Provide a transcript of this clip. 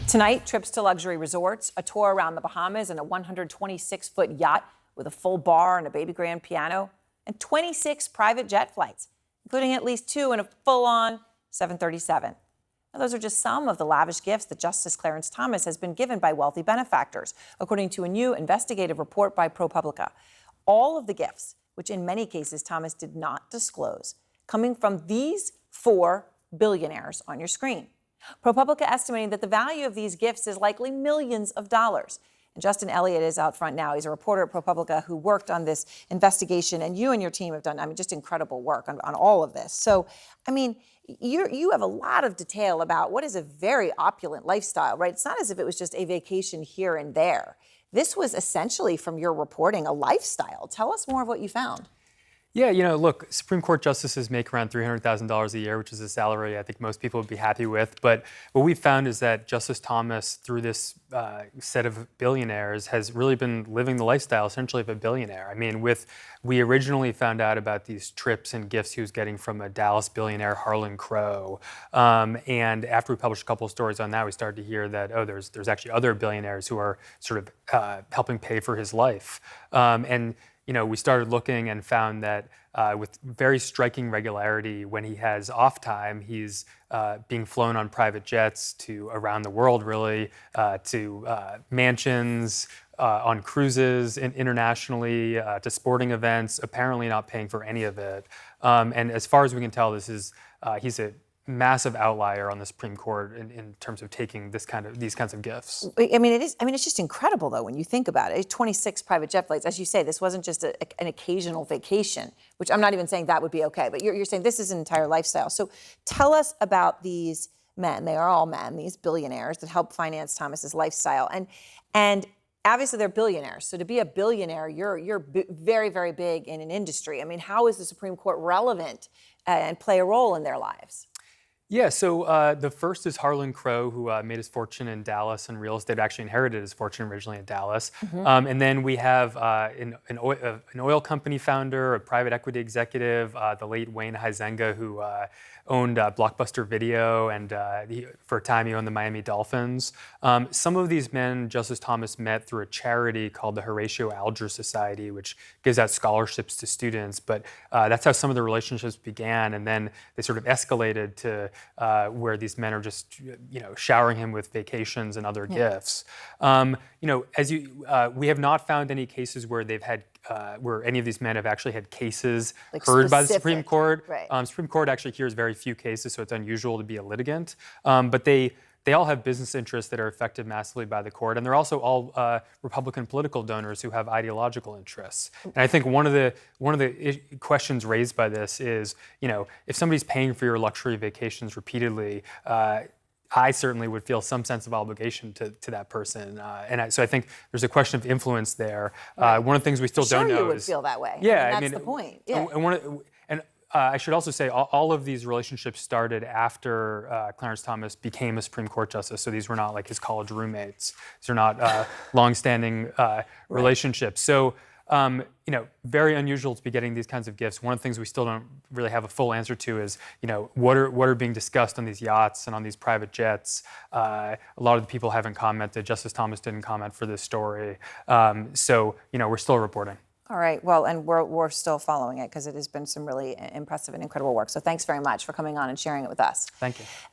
Tonight, trips to luxury resorts, a tour around the Bahamas, and a 126-foot yacht with a full bar and a baby grand piano, and 26 private jet flights, including at least 2 in a full-on 737. Now, those are just some of the lavish gifts that Justice Clarence Thomas has been given by wealthy benefactors, according to a new investigative report by ProPublica. All of the gifts, which in many cases Thomas did not disclose, coming from these 4 billionaires on your screen. ProPublica estimating that the value of these gifts is likely millions of dollars. And Justin Elliott is out front now. He's a reporter at ProPublica who worked on this investigation, and you and your team have done, just incredible work on all of this. So, you have a lot of detail about what is a very opulent lifestyle, right? It's not as if it was just a vacation here and there. This was essentially, from your reporting, a lifestyle. Tell us more of what you found. Yeah, look, Supreme Court justices make around $300,000 a year, which is a salary I think most people would be happy with. But what we've found is that Justice Thomas, through this set of billionaires, has really been living the lifestyle essentially of a billionaire. We originally found out about these trips and gifts he was getting from a Dallas billionaire, Harlan Crow. And after we published a couple of stories on that, we started to hear that, there's actually other billionaires who are sort of helping pay for his life. We started looking and found that with very striking regularity, when he has off time, he's being flown on private jets to around the world, really, to mansions, on cruises internationally, to sporting events, apparently not paying for any of it. And as far as we can tell, he's a massive outlier on the Supreme Court in terms of taking these kinds of gifts. It's just incredible, though, when you think about it. 26 private jet flights. As you say, this wasn't just an occasional vacation, which I'm not even saying that would be okay, but you're saying this is an entire lifestyle. So tell us about these men. They are all men, these billionaires that help finance Thomas's lifestyle. And obviously they're billionaires. So to be a billionaire, you're very, very big in an industry. How is the Supreme Court relevant and play a role in their lives? Yeah, so the first is Harlan Crow, who made his fortune in Dallas in real estate, actually inherited his fortune originally in Dallas. Mm-hmm. And then we have an oil company founder, a private equity executive, the late Wayne Huizenga, who owned Blockbuster Video, and for a time he owned the Miami Dolphins. Some of these men Justice Thomas met through a charity called the Horatio Alger Society, which gives out scholarships to students. But that's how some of the relationships began, and then they sort of escalated to where these men are just, showering him with vacations and other gifts. We have not found any cases where they've had where any of these men have actually had cases heard by the Supreme Court. Right. Supreme Court actually hears very few cases, so it's unusual to be a litigant. But they all have business interests that are affected massively by the court, and they're also all Republican political donors who have ideological interests. And I think one of the questions raised by this is, if somebody's paying for your luxury vacations repeatedly, I certainly would feel some sense of obligation to that person, so I think there's a question of influence there. Right. One of the things we still don't know you would feel that way. Yeah, that's the point. Yeah. I should also say all of these relationships started after Clarence Thomas became a Supreme Court justice. So these were not like his college roommates. These are not long-standing relationships. So. Very unusual to be getting these kinds of gifts. One of the things we still don't really have a full answer to is, what are being discussed on these yachts and on these private jets. A lot of the people haven't commented. Justice Thomas didn't comment for this story. So we're still reporting. All right. Well, and we're still following it because it has been some really impressive and incredible work. So thanks very much for coming on and sharing it with us. Thank you.